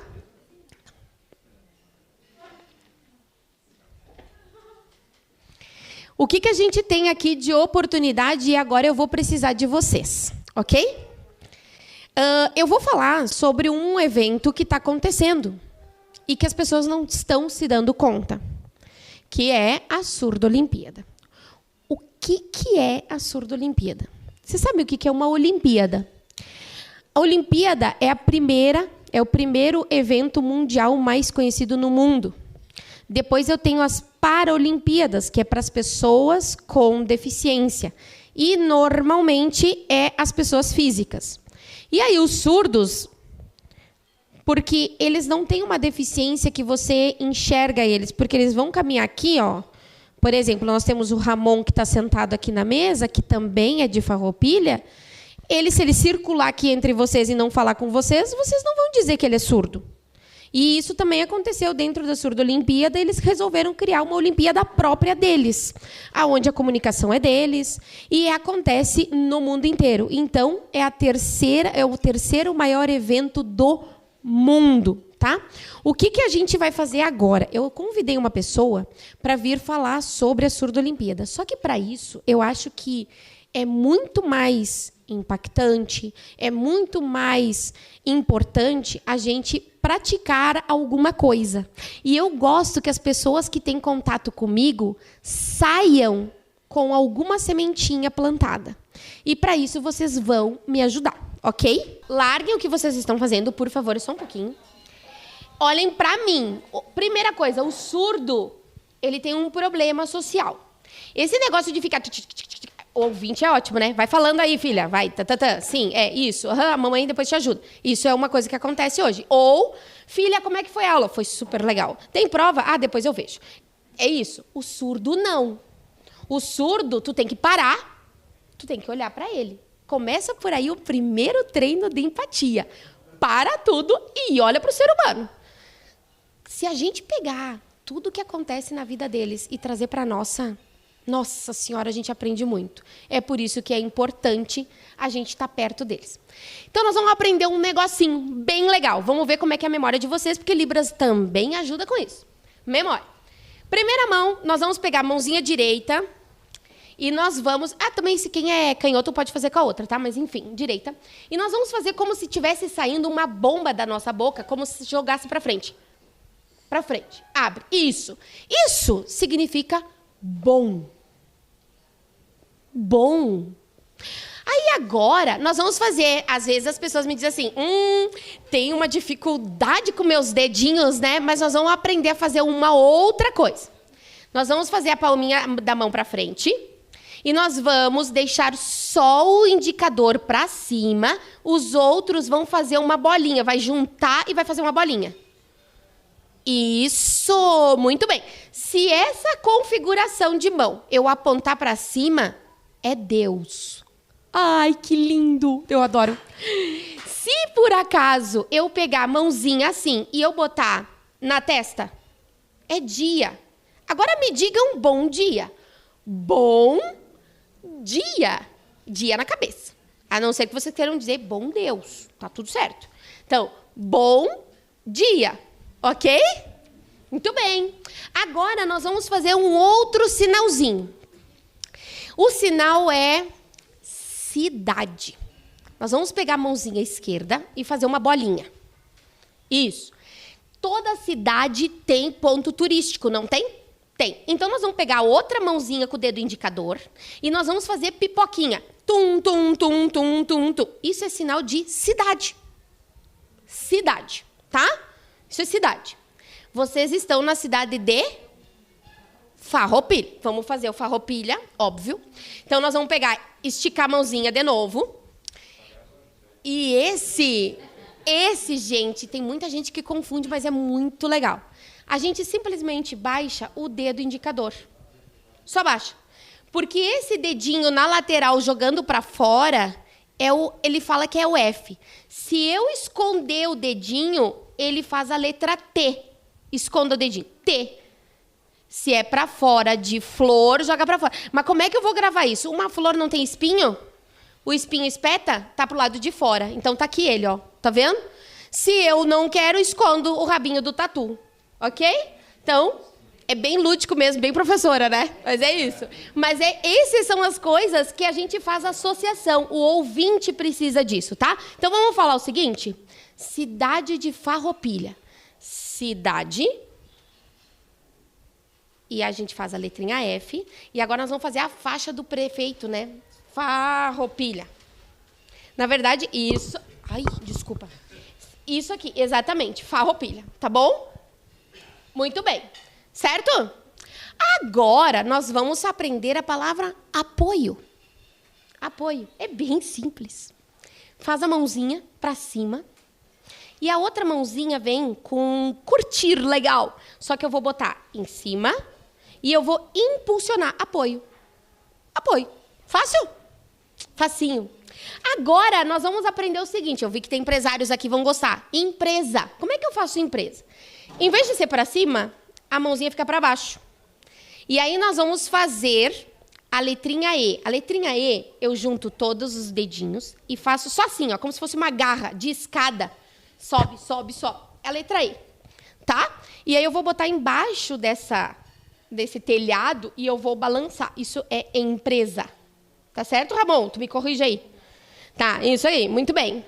O que a gente tem aqui de oportunidade e agora eu vou precisar de vocês, ok? Eu vou falar sobre um evento que está acontecendo e que as pessoas não estão se dando conta, que é a Surdo-Olimpíada. O que é a Surdo-Olimpíada? Você sabe o que é uma Olimpíada? A Olimpíada é o primeiro evento mundial mais conhecido no mundo. Depois eu tenho as Paralimpíadas, que é para as pessoas com deficiência. E, normalmente, é as pessoas físicas. E aí, os surdos, porque eles não têm uma deficiência que você enxerga eles, porque eles vão caminhar aqui, ó. Por exemplo, nós temos o Ramon, que está sentado aqui na mesa, que também é de Farroupilha. Se ele circular aqui entre vocês e não falar com vocês, vocês não vão dizer que ele é surdo. E isso também aconteceu dentro da Surdo-Olimpíada. Eles resolveram criar uma Olimpíada própria deles, onde a comunicação é deles, e acontece no mundo inteiro. Então, é o terceiro maior evento do mundo. Tá? O que a gente vai fazer agora? Eu convidei uma pessoa para vir falar sobre a Surdo-Olimpíada. Só que, para isso, eu acho que é muito mais impactante, é muito mais importante a gente praticar alguma coisa. E eu gosto que as pessoas que têm contato comigo saiam com alguma sementinha plantada. E, para isso, vocês vão me ajudar, ok? Larguem o que vocês estão fazendo, por favor, só um pouquinho. Olhem para mim. Primeira coisa, o surdo, ele tem um problema social. Esse negócio de ficar... O ouvinte é ótimo, né? Vai falando aí, filha. Vai, Sim, é isso. A mamãe depois te ajuda. Isso é uma coisa que acontece hoje. Ou, filha, como é que foi a aula? Foi super legal. Tem prova? Depois eu vejo. É isso. O surdo, não. O surdo, tu tem que parar, tu tem que olhar para ele. Começa por aí o primeiro treino de empatia. Para tudo e olha para o ser humano. Se a gente pegar tudo o que acontece na vida deles e trazer para Nossa Senhora, a gente aprende muito. É por isso que é importante a gente estar perto deles. Então, nós vamos aprender um negocinho bem legal. Vamos ver como é que é a memória de vocês, porque Libras também ajuda com isso. Memória. Primeira mão, nós vamos pegar a mãozinha direita e nós vamos... também se quem é canhoto pode fazer com a outra, tá? Mas, enfim, direita. E nós vamos fazer como se estivesse saindo uma bomba da nossa boca, como se jogasse para frente. Para frente. Abre. Isso. Isso significa... bom. Bom. Aí agora, nós vamos fazer... Às vezes as pessoas me dizem assim, tem uma dificuldade com meus dedinhos, né? Mas nós vamos aprender a fazer uma outra coisa. Nós vamos fazer a palminha da mão para frente e nós vamos deixar só o indicador para cima. Os outros vão fazer uma bolinha. Vai juntar e vai fazer uma bolinha. Isso! Muito bem. Se essa configuração de mão eu apontar para cima, é Deus. Ai, que lindo! Eu adoro. Se por acaso eu pegar a mãozinha assim e eu botar na testa, é dia. Agora me diga um bom dia. Bom dia. Dia na cabeça. A não ser que vocês queiram dizer bom Deus. Tá tudo certo. Então, bom dia. Ok? Muito bem. Agora nós vamos fazer um outro sinalzinho. O sinal é cidade. Nós vamos pegar a mãozinha esquerda e fazer uma bolinha. Isso. Toda cidade tem ponto turístico, não tem? Tem. Então nós vamos pegar a outra mãozinha com o dedo indicador e nós vamos fazer pipoquinha. Tum, tum, tum, tum, tum, tum. Isso é sinal de cidade. Cidade, tá? Isso é cidade. Vocês estão na cidade de Farroupilha. Vamos fazer o Farroupilha, óbvio. Então, nós vamos pegar, esticar a mãozinha de novo. E esse Esse, gente, tem muita gente que confunde, mas é muito legal. A gente simplesmente baixa o dedo indicador. Só baixa. Porque esse dedinho na lateral jogando para fora, ele fala que é o F. Se eu esconder o dedinho, ele faz a letra T. Esconda o dedinho. T. Se é para fora de flor, joga para fora. Mas como é que eu vou gravar isso? Uma flor não tem espinho? O espinho espeta? Tá pro lado de fora. Então tá aqui ele, ó. Tá vendo? Se eu não quero, escondo o rabinho do tatu. Ok? Então, é bem lúdico mesmo, bem professora, né? Mas é isso. Mas essas são as coisas que a gente faz associação. O ouvinte precisa disso, tá? Então vamos falar o seguinte. Cidade de Farroupilha. Cidade. E a gente faz a letrinha F. E agora nós vamos fazer a faixa do prefeito, né? Farroupilha. Na verdade, isso... Ai, desculpa. Isso aqui, exatamente. Farroupilha, tá bom? Muito bem. Certo? Agora, nós vamos aprender a palavra apoio. Apoio. É bem simples. Faz a mãozinha para cima. E a outra mãozinha vem com curtir legal. Só que eu vou botar em cima e eu vou impulsionar. Apoio. Apoio. Fácil? Facinho. Agora, nós vamos aprender o seguinte. Eu vi que tem empresários aqui que vão gostar. Empresa. Como é que eu faço empresa? Em vez de ser para cima, a mãozinha fica para baixo. E aí nós vamos fazer a letrinha E. A letrinha E, eu junto todos os dedinhos e faço só assim, ó, como se fosse uma garra de escada. Sobe, sobe, sobe. É a letra E, tá? E aí eu vou botar embaixo desse telhado e eu vou balançar. Isso é empresa. Tá certo, Ramon? Tu me corrige aí. Tá, isso aí. Muito bem.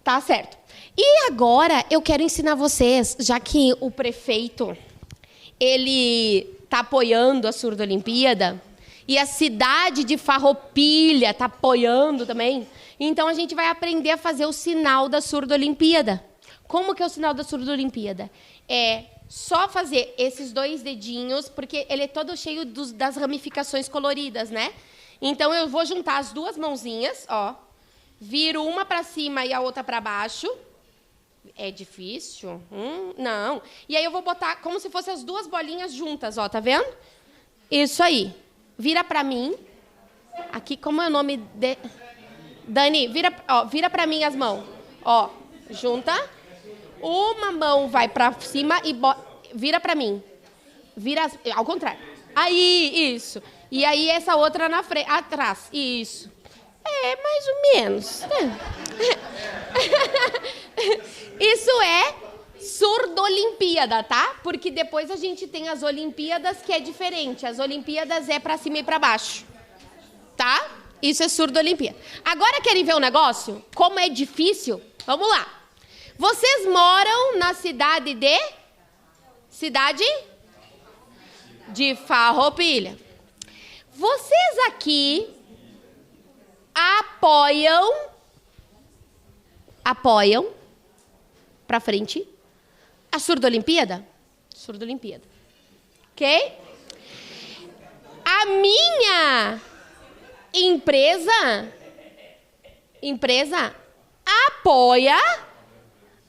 Tá certo. E agora eu quero ensinar vocês, já que o prefeito, ele tá apoiando a Surdo-Olimpíada e a cidade de Farroupilha tá apoiando também, então a gente vai aprender a fazer o sinal da Surdo-Olimpíada. Como que é o sinal da Surdo-Olimpíada? É só fazer esses dois dedinhos, porque ele é todo cheio das ramificações coloridas, né? Então eu vou juntar as duas mãozinhas, ó, viro uma para cima e a outra para baixo. É difícil? Não. E aí eu vou botar como se fossem as duas bolinhas juntas, ó, tá vendo? Isso aí. Vira para mim. Aqui, como é o nome de... Dani, vira para mim as mãos. Ó, junta. Uma mão vai para cima e vira para mim. Vira ao contrário. Aí, isso. E aí essa outra na frente, atrás. Isso. É, mais ou menos. Isso é Surdo-Olimpíada, tá? Porque depois a gente tem as Olimpíadas que é diferente. As Olimpíadas é pra cima e pra baixo. Tá? Isso é Surdo-Olimpíada. Agora querem ver um negócio? Como é difícil? Vamos lá. Vocês moram na cidade de... Cidade de Farroupilha. Vocês aqui apoiam para frente a Surdo-Olimpíada? Surdo-Olimpíada. Ok? A minha empresa apoia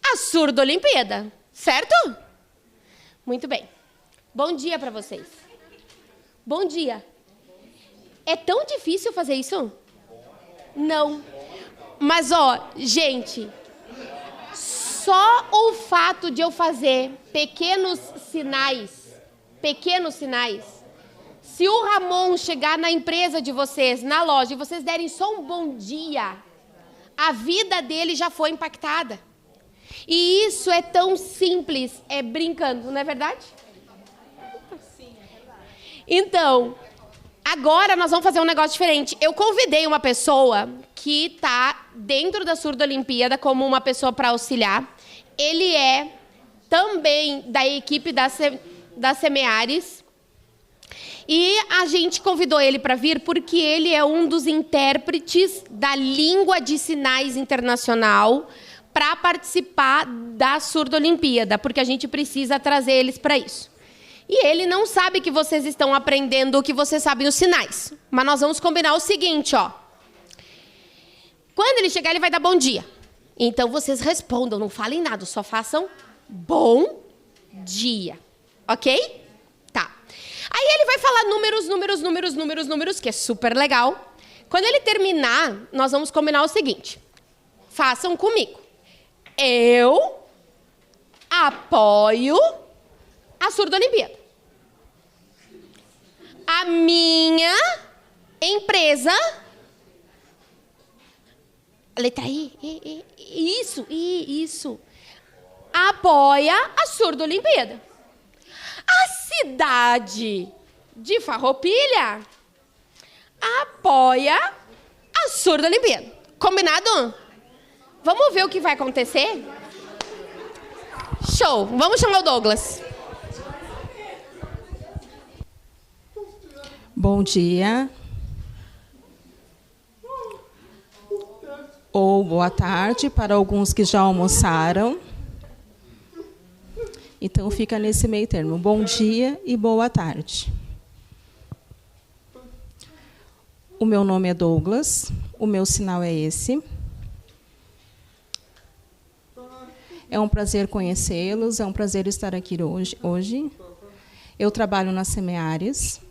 a Surdo-Olimpíada. Certo? Muito bem. Bom dia para vocês. Bom dia. É tão difícil fazer isso? Não. Mas, ó, gente, só o fato de eu fazer pequenos sinais, se o Ramon chegar na empresa de vocês, na loja, e vocês derem só um bom dia, a vida dele já foi impactada. E isso é tão simples, é brincando, não é verdade? Sim, é verdade. Então... Agora nós vamos fazer um negócio diferente. Eu convidei uma pessoa que está dentro da Surdo-Olimpíada como uma pessoa para auxiliar. Ele é também da equipe da Semeares. E a gente convidou ele para vir porque ele é um dos intérpretes da língua de sinais internacional para participar da Surdo-Olimpíada, porque a gente precisa trazer eles para isso. E ele não sabe que vocês estão aprendendo, que vocês sabem os sinais. Mas nós vamos combinar o seguinte, ó. Quando ele chegar, ele vai dar bom dia. Então, vocês respondam, não falem nada, só façam bom dia. Ok? Tá. Aí ele vai falar números, que é super legal. Quando ele terminar, nós vamos combinar o seguinte. Façam comigo. Eu apoio a Surdo-Olimpíada. A minha empresa... Letra I. Isso. Apoia a Surdo-Olimpíada. A cidade de Farroupilha apoia a Surdo-Olimpíada. Combinado? Vamos ver o que vai acontecer? Show! Vamos chamar o Douglas. Bom dia. Ou boa tarde para alguns que já almoçaram. Então, fica nesse meio termo. Bom dia e boa tarde. O meu nome é Douglas. O meu sinal é esse. É um prazer conhecê-los. É um prazer estar aqui hoje. Eu trabalho na Semeares,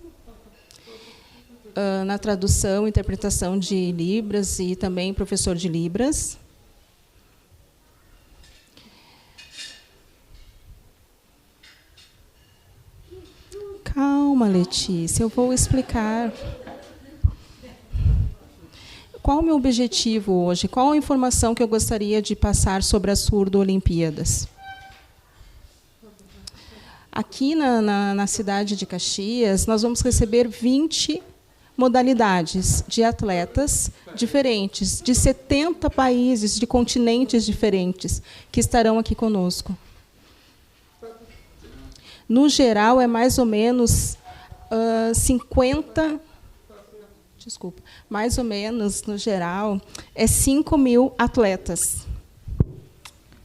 na tradução e interpretação de Libras e também professor de Libras. Calma, Letícia, eu vou explicar. Qual o meu objetivo hoje? Qual a informação que eu gostaria de passar sobre as Surdo-Olimpíadas? Aqui na cidade de Caxias, nós vamos receber 20 modalidades de atletas diferentes, de 70 países, de continentes diferentes, que estarão aqui conosco. No geral, é mais ou menos 50... Desculpa. Mais ou menos, no geral, é 5.000 atletas.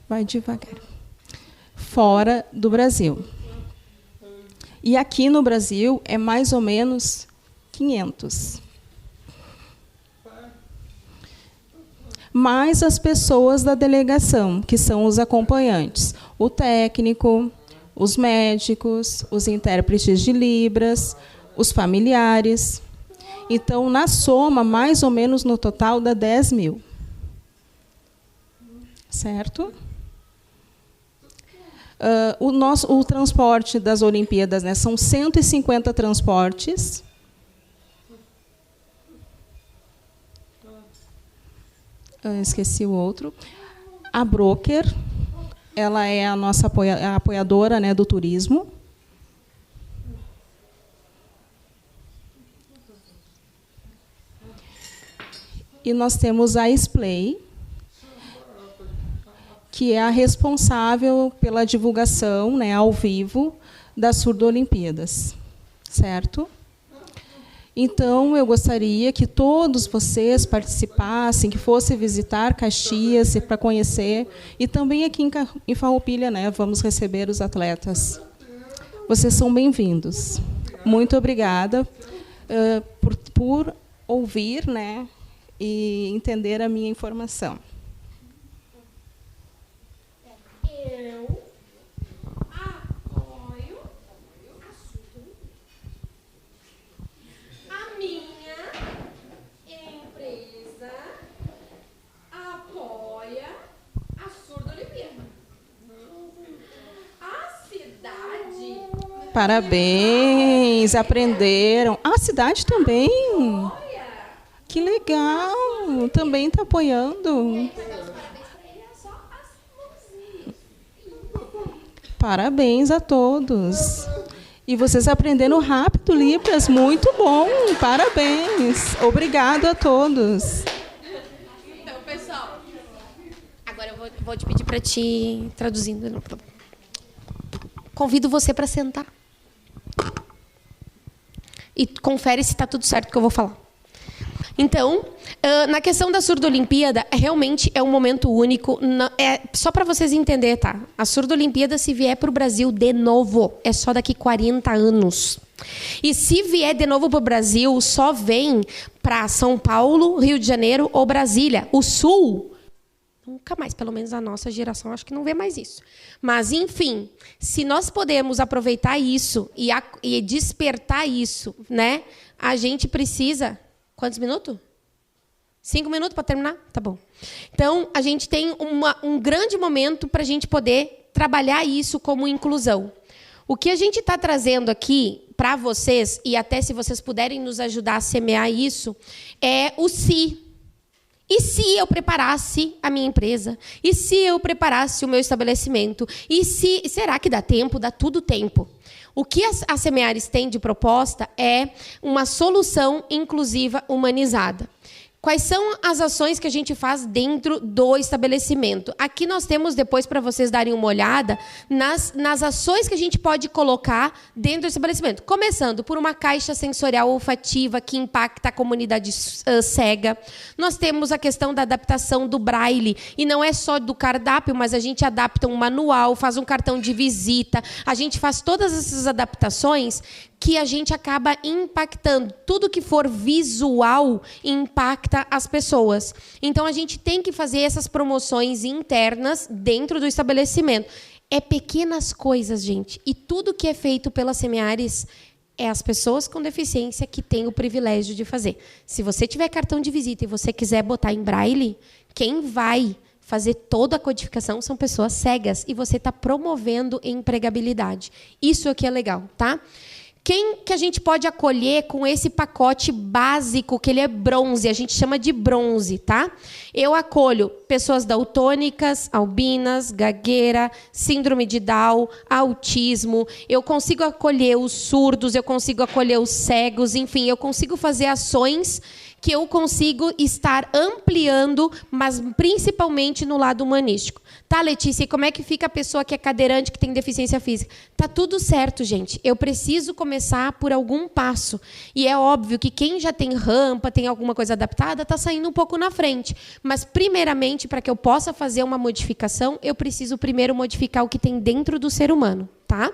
Vai devagar. Fora do Brasil. E aqui no Brasil, é mais ou menos 500. Mais as pessoas da delegação, que são os acompanhantes. O técnico, os médicos, os intérpretes de Libras, os familiares. Então, na soma, mais ou menos no total, dá 10.000. Certo? O transporte das Olimpíadas, né, são 150 transportes. Esqueci o outro. A Broker, ela é a nossa apoiadora, né, do turismo. E nós temos a Splay, que é a responsável pela divulgação, né, ao vivo das Surdo-Olimpíadas. Certo? Então, eu gostaria que todos vocês participassem, que fossem visitar Caxias para conhecer. E também aqui em Farroupilha, né, vamos receber os atletas. Vocês são bem-vindos. Muito obrigada por ouvir, né, e entender a minha informação. Eu apoio a minha empresa apoia a Surdo-Olimpíada. A cidade... Parabéns, aprenderam. A cidade também. Que legal, também está apoiando. Parabéns a todos. E vocês aprenderam rápido Libras, muito bom, parabéns. Obrigado a todos. Então, pessoal, agora eu vou te pedir para te traduzindo. Convido você para sentar. E confere se está tudo certo que eu vou falar. Então, na questão da Surdo-Olimpíada, realmente é um momento único. Só para vocês entenderem, tá? A Surdo-Olimpíada, se vier para o Brasil de novo, é só daqui 40 anos. E se vier de novo para o Brasil, só vem para São Paulo, Rio de Janeiro ou Brasília. O Sul Nunca mais, pelo menos a nossa geração, acho que não vê mais isso. Mas, enfim, se nós podemos aproveitar isso e despertar isso, né? A gente precisa... Quantos minutos? 5 minutos para terminar? Tá bom. Então, a gente tem um grande momento para a gente poder trabalhar isso como inclusão. O que a gente está trazendo aqui para vocês, e até se vocês puderem nos ajudar a semear isso, é o se. E se eu preparasse a minha empresa? E se eu preparasse o meu estabelecimento? E se será que dá tempo? Dá tudo tempo. O que a Semeares tem de proposta é uma solução inclusiva humanizada. Quais são as ações que a gente faz dentro do estabelecimento? Aqui nós temos, depois, para vocês darem uma olhada, nas ações que a gente pode colocar dentro do estabelecimento. Começando por uma caixa sensorial olfativa que impacta a comunidade cega. Nós temos a questão da adaptação do braille. E não é só do cardápio, mas a gente adapta um manual, faz um cartão de visita. A gente faz todas essas adaptações que a gente acaba impactando. Tudo que for visual impacta as pessoas. Então, a gente tem que fazer essas promoções internas dentro do estabelecimento. É pequenas coisas, gente. E tudo que é feito pela Semeares é as pessoas com deficiência que têm o privilégio de fazer. Se você tiver cartão de visita e você quiser botar em braille, quem vai fazer toda a codificação são pessoas cegas. E você está promovendo empregabilidade. Isso aqui é legal, tá? Quem que a gente pode acolher com esse pacote básico, que ele é bronze, a gente chama de bronze, tá? Eu acolho pessoas daltônicas, albinas, gagueira, síndrome de Down, autismo, eu consigo acolher os surdos, eu consigo acolher os cegos, enfim, eu consigo fazer ações que eu consigo estar ampliando, mas principalmente no lado humanístico. Tá, Letícia, e como é que fica a pessoa que é cadeirante, que tem deficiência física? Tá tudo certo, gente. Eu preciso começar por algum passo. E é óbvio que quem já tem rampa, tem alguma coisa adaptada, está saindo um pouco na frente. Mas, primeiramente, para que eu possa fazer uma modificação, eu preciso primeiro modificar o que tem dentro do ser humano, tá?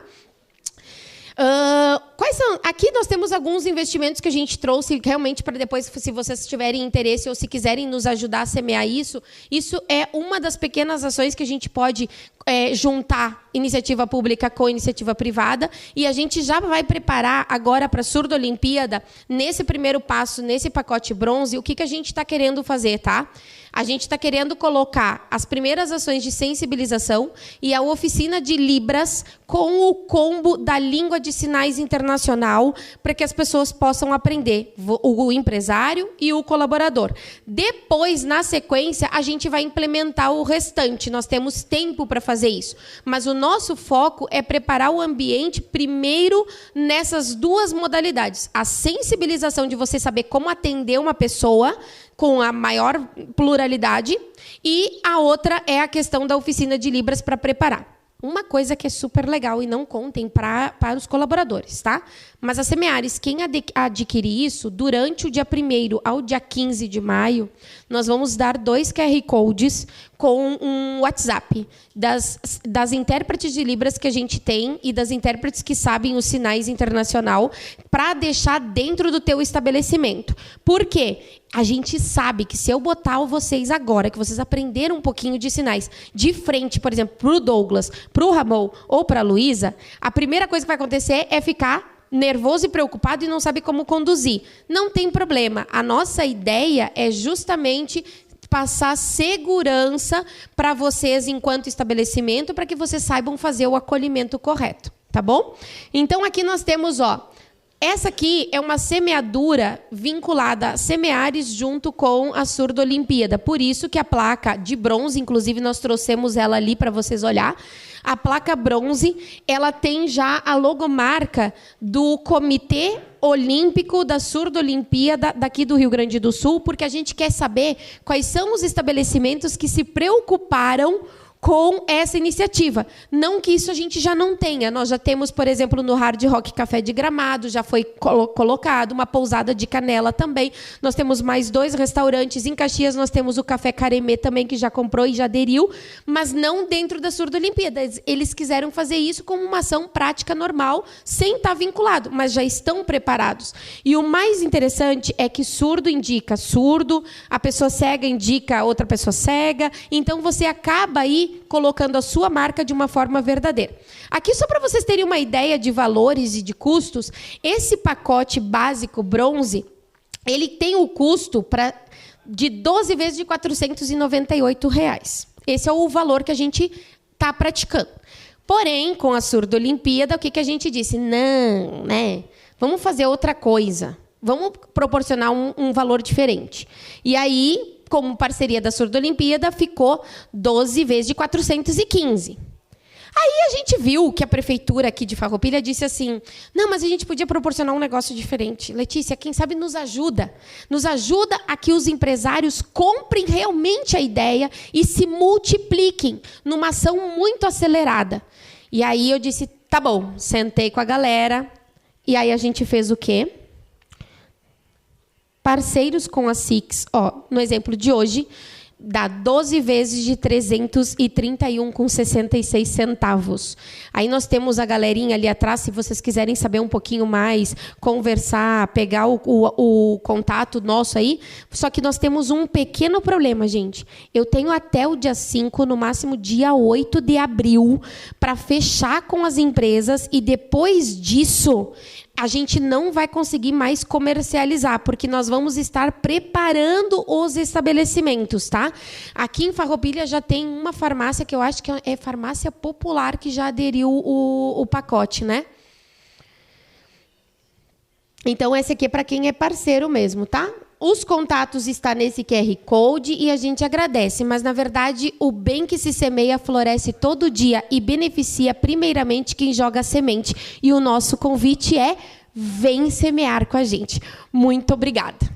Quais são? Aqui nós temos alguns investimentos que a gente trouxe realmente para depois, se vocês tiverem interesse ou se quiserem nos ajudar a semear isso. Isso é uma das pequenas ações que a gente pode juntar iniciativa pública com iniciativa privada, e a gente já vai preparar agora para a Surdo Olimpíada, nesse primeiro passo, nesse pacote bronze, o que a gente está querendo fazer, tá? A gente está querendo colocar as primeiras ações de sensibilização e a oficina de Libras com o combo da língua de sinais internacional para que as pessoas possam aprender, o empresário e o colaborador. Depois, na sequência, a gente vai implementar o restante. Nós temos tempo para fazer isso. Mas o nosso foco é preparar o ambiente primeiro nessas duas modalidades. A sensibilização de você saber como atender uma pessoa com a maior pluralidade, e a outra é a questão da oficina de Libras para preparar. Uma coisa que é super legal, e não contem para os colaboradores, tá? Mas a Semeares, quem adquirir isso, durante o dia 1º ao dia 15 de maio, nós vamos dar 2 QR Codes com um WhatsApp das intérpretes de Libras que a gente tem e das intérpretes que sabem os sinais internacional, para deixar dentro do teu estabelecimento. Por quê? A gente sabe que se eu botar vocês agora, que vocês aprenderam um pouquinho de sinais, de frente, por exemplo, para o Douglas, para o Ramon ou para a Luísa, a primeira coisa que vai acontecer é ficar nervoso e preocupado e não sabe como conduzir. Não tem problema. A nossa ideia é justamente passar segurança para vocês enquanto estabelecimento, para que vocês saibam fazer o acolhimento correto, tá bom? Então, aqui nós temos, essa aqui é uma semeadura vinculada a Semeares junto com a Surdo Olimpíada. Por isso que a placa de bronze, inclusive nós trouxemos ela ali para vocês olhar. A placa bronze, ela tem já a logomarca do Comitê Olímpico da Surdo Olimpíada daqui do Rio Grande do Sul, porque a gente quer saber quais são os estabelecimentos que se preocuparam com essa iniciativa. Não que isso a gente já não tenha. Nós já temos, por exemplo, no Hard Rock Café de Gramado, já foi colocado, uma pousada de Canela também. Nós temos mais 2 restaurantes. Em Caxias nós temos o Café Caremê também, que já comprou e já aderiu, mas não dentro da Surdo Olimpíadas. Eles quiseram fazer isso como uma ação prática normal, sem estar vinculado, mas já estão preparados. E o mais interessante é que surdo indica surdo, a pessoa cega indica outra pessoa cega, então você acaba aí colocando a sua marca de uma forma verdadeira. Aqui, só para vocês terem uma ideia de valores e de custos, esse pacote básico bronze, ele tem o custo de 12 vezes de R$ 498. Esse é o valor que a gente está praticando. Porém, com a Surdo Olimpíada, o que a gente disse? Não, né? Vamos fazer outra coisa. Vamos proporcionar um valor diferente. E aí, como parceria da Surdo Olimpíada, ficou 12 vezes de 415. Aí a gente viu que a prefeitura aqui de Farroupilha disse assim, não, mas a gente podia proporcionar um negócio diferente. Letícia, quem sabe nos ajuda. Nos ajuda a que os empresários comprem realmente a ideia e se multipliquem numa ação muito acelerada. E aí eu disse, tá bom, sentei com a galera, e aí a gente fez o quê? Parceiros com a SIX, no exemplo de hoje, dá 12 vezes de 331,66 centavos. Aí nós temos a galerinha ali atrás, se vocês quiserem saber um pouquinho mais, conversar, pegar o contato nosso aí. Só que nós temos um pequeno problema, gente. Eu tenho até o dia 5, no máximo dia 8 de abril, para fechar com as empresas, e depois disso a gente não vai conseguir mais comercializar, porque nós vamos estar preparando os estabelecimentos, tá? Aqui em Farroupilha já tem uma farmácia, que eu acho que é Farmácia Popular, que já aderiu o pacote, né? Então, esse aqui é para quem é parceiro mesmo, tá? Os contatos estão nesse QR Code e a gente agradece, mas, na verdade, o bem que se semeia floresce todo dia e beneficia primeiramente quem joga a semente. E o nosso convite é: vem semear com a gente. Muito obrigada.